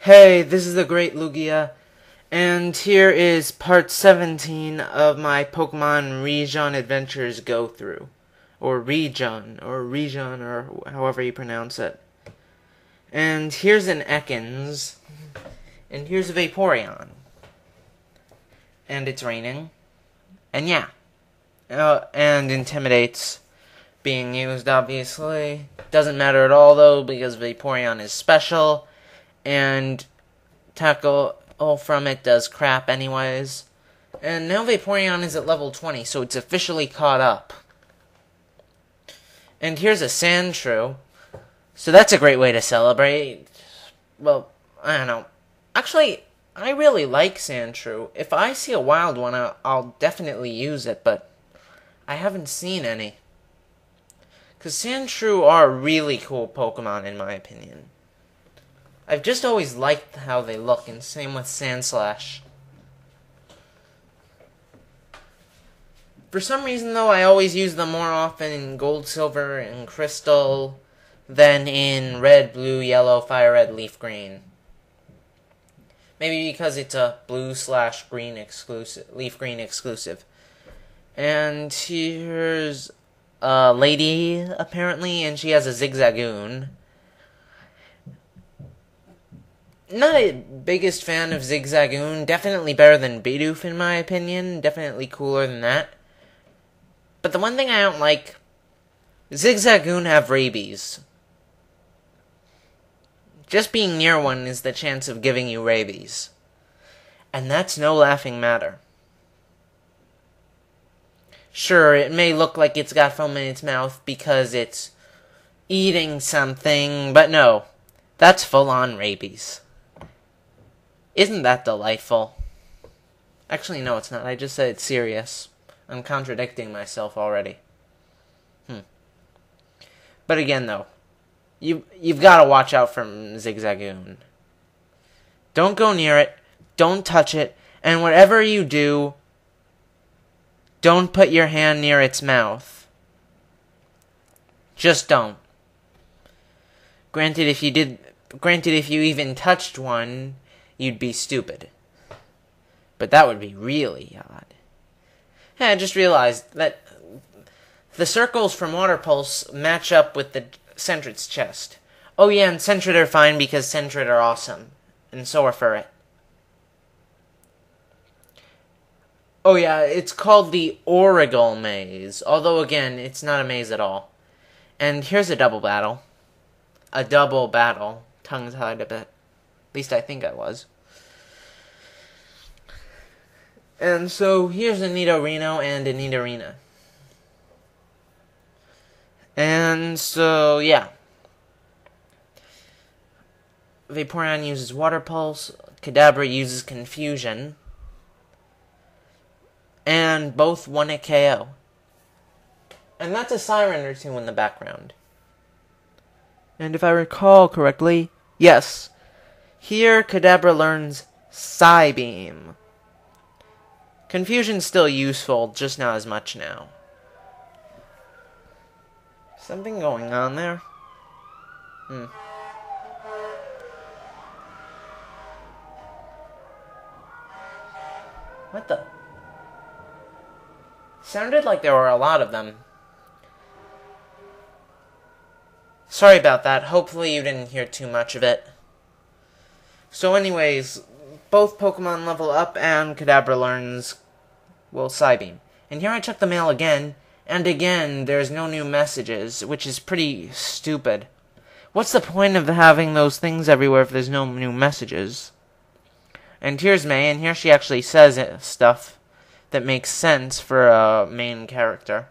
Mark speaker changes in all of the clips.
Speaker 1: Hey, this is the Great Lugia, and here is part 17 of my Pokemon Rijon Adventures go-through. Or Rijon, or however you pronounce it. And here's an Ekans, and here's a Vaporeon. And it's raining. And yeah. And Intimidate's being used, obviously. Doesn't matter at all, though, because Vaporeon is special. And Tackle from it does crap anyways. And now Vaporeon is at level 20, so it's officially caught up. And here's a Sandshrew. So that's a great way to celebrate. Well, I don't know. Actually, I really like Sandshrew. If I see a wild one, I'll definitely use it, but I haven't seen any. Because Sandshrew are really cool Pokemon, in my opinion. I've just always liked how they look, and same with Sandslash. For some reason, though, I always use them more often in Gold, Silver, and Crystal than in Red, Blue, Yellow, Fire Red, Leaf Green. Maybe because it's a Blue/Green exclusive, Leaf Green exclusive. And here's a lady, apparently, and she has a Zigzagoon. Not a biggest fan of Zigzagoon. Definitely better than Bidoof, in my opinion. Definitely cooler than that. But the one thing I don't like, Zigzagoon have rabies. Just being near one is the chance of giving you rabies. And that's no laughing matter. Sure, it may look like it's got foam in its mouth because it's eating something, but no, that's full-on rabies. Isn't that delightful? Actually, no, it's not. I just said it's serious. I'm contradicting myself already. But again, though, you've got to watch out from Zigzagoon. Don't go near it. Don't touch it. And whatever you do, don't put your hand near its mouth. Just don't. Granted, if you even touched one, you'd be stupid. But that would be really odd. Yeah, I just realized that the circles from Water Pulse match up with the Sentret's chest. Oh yeah, and Sentret are fine because Sentret are awesome. And so are Furret. Oh yeah, it's called the Origal Maze. Although again, it's not a maze at all. And here's a double battle. A double battle. Tongue-tied a bit. At least I think I was. And so here's a Nidorino and a Nidorina. And so, yeah. Vaporeon uses Water Pulse. Kadabra uses Confusion. And both won a KO. And that's a siren or two in the background. And if I recall correctly, yes. Here, Kadabra learns Psybeam. Confusion's still useful, just not as much now. Something going on there? What the? Sounded like there were a lot of them. Sorry about that. Hopefully you didn't hear too much of it. So anyways, both Pokemon level up and Kadabra learns, well, Psybeam. And here I check the mail again, and again there's no new messages, which is pretty stupid. What's the point of having those things everywhere if there's no new messages? And here's May, and here she actually says stuff that makes sense for a main character.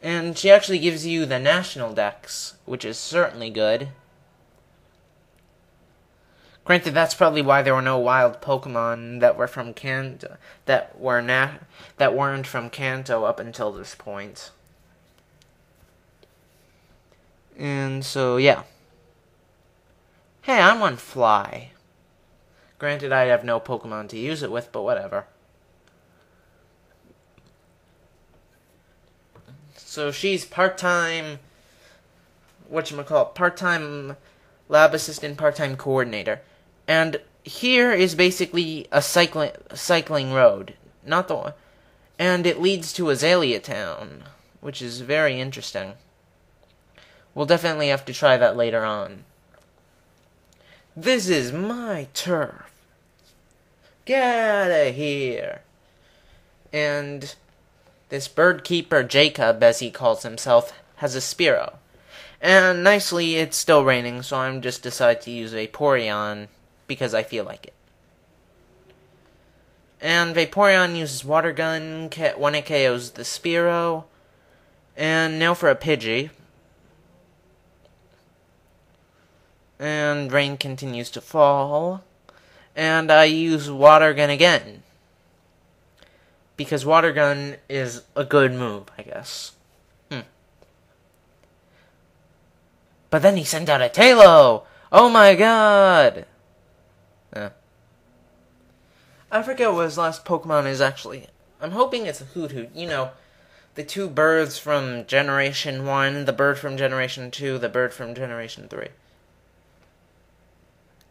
Speaker 1: And she actually gives you the national dex, which is certainly good. Granted, that's probably why there were no wild Pokemon that were from Kanto, that weren't from Kanto up until this point. And so, yeah. Hey, I'm on Fly. Granted, I have no Pokemon to use it with, but whatever. So she's part-time, part-time lab assistant, part-time coordinator. And here is basically a cycling road, not the one, and it leads to Azalea Town, which is very interesting. We'll definitely have to try that later on. This is my turf. Get out of here. And this bird keeper, Jacob, as he calls himself, has a Spearow. And nicely, it's still raining, so I'm just decided to use Vaporeon because I feel like it. And Vaporeon uses Water Gun when it KOs the Spearow. And now for a Pidgey. And rain continues to fall. And I use Water Gun again. Because Water Gun is a good move, I guess. But then he sent out a Tailo! Oh my god! I forget what his last Pokemon is actually. I'm hoping it's a Hoot. You know, the two birds from Generation 1, the bird from Generation 2, the bird from Generation 3.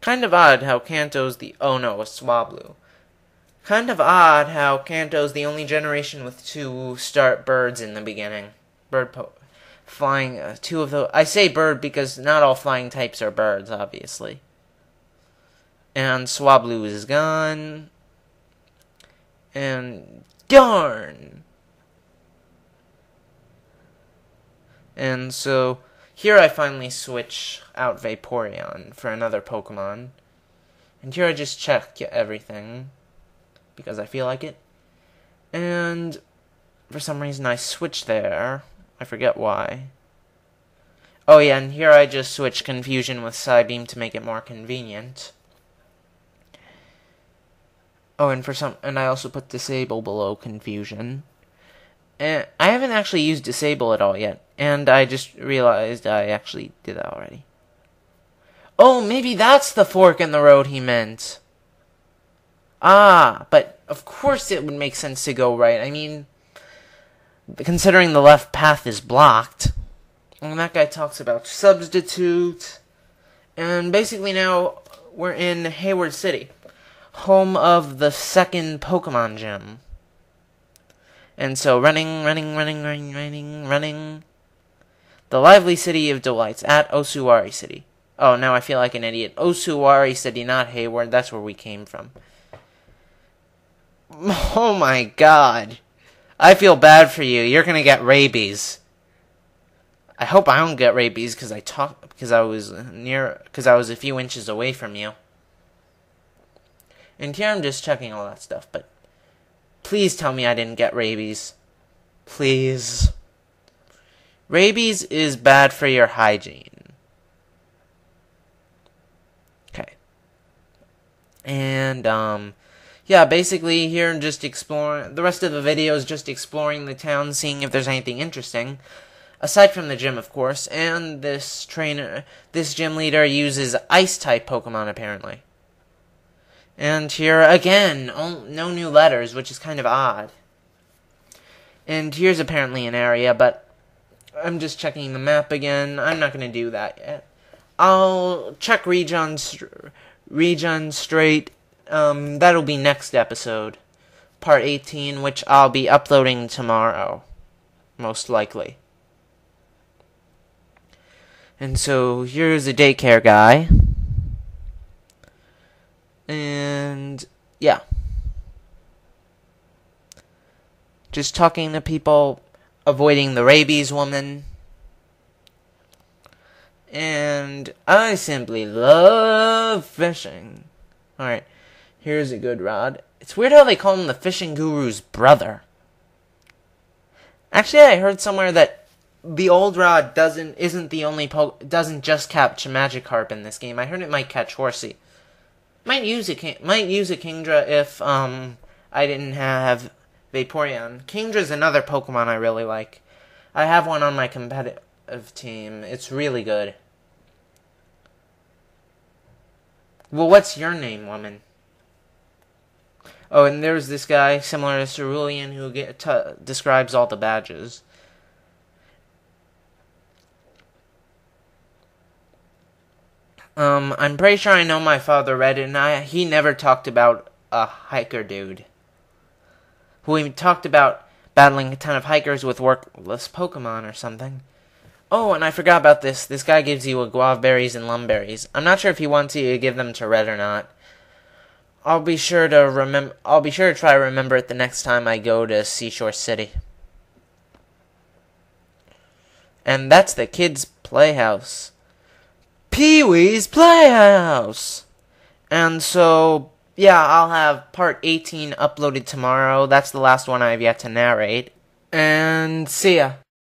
Speaker 1: Kind of odd how Kanto's the... Oh no, a Swablu. Kind of odd how Kanto's the only generation with two start birds in the beginning. Flying, two of those... I say bird because not all flying types are birds, obviously. And Swablu is gone. And darn! And so, here I finally switch out Vaporeon for another Pokemon. And here I just check everything, because I feel like it. And for some reason I switch there. I forget why. Oh yeah, and here I just switch Confusion with Psybeam to make it more convenient. Oh, and I also put Disable below Confusion. And I haven't actually used Disable at all yet, and I just realized I actually did that already. Oh, maybe that's the fork in the road he meant. Ah, but of course it would make sense to go right. I mean, considering the left path is blocked. And that guy talks about Substitute. And basically now we're in Hayward City, home of the second Pokemon gym. And so running. The lively city of delights at Osuwari City. Oh, now I feel like an idiot. Osuwari City, not Hayward. That's where we came from. Oh my god. I feel bad for you. You're gonna get rabies. I hope I don't get rabies because I was a few inches away from you. And here I'm just checking all that stuff, but please tell me I didn't get rabies. Please. Rabies is bad for your hygiene. Okay. And, yeah, basically here I'm just exploring, the rest of the video is just exploring the town, seeing if there's anything interesting. Aside from the gym, of course, and this gym leader uses Ice-type Pokemon, apparently. And here, again, no new letters, which is kind of odd. And here's apparently an area, but I'm just checking the map again. I'm not going to do that yet. I'll check Rijon straight. That'll be next episode. Part 18, which I'll be uploading tomorrow. Most likely. And so, here's a daycare guy. And, yeah. Just talking to people, avoiding the rabies woman. And I simply love fishing. Alright, here's a good rod. It's weird how they call him the fishing guru's brother. Actually, I heard somewhere that the old rod doesn't just catch Magikarp in this game. I heard it might catch Horsey. Might use a Kingdra if I didn't have Vaporeon. Kingdra's another Pokemon I really like. I have one on my competitive team. It's really good. Well, what's your name, woman? Oh, and there's this guy, similar to Cerulean, who describes all the badges. I'm pretty sure I know my father read it, and he never talked about a hiker dude. We talked about battling a ton of hikers with worthless Pokemon or something. Oh, and I forgot about this. This guy gives you guava berries and lum berries. I'm not sure if he wants you to give them to Red or not. I'll be sure to try to remember it the next time I go to Seashore City. And that's the kids' playhouse. Pee-wee's Playhouse! And so, yeah, I'll have part 18 uploaded tomorrow. That's the last one I have yet to narrate. And see ya.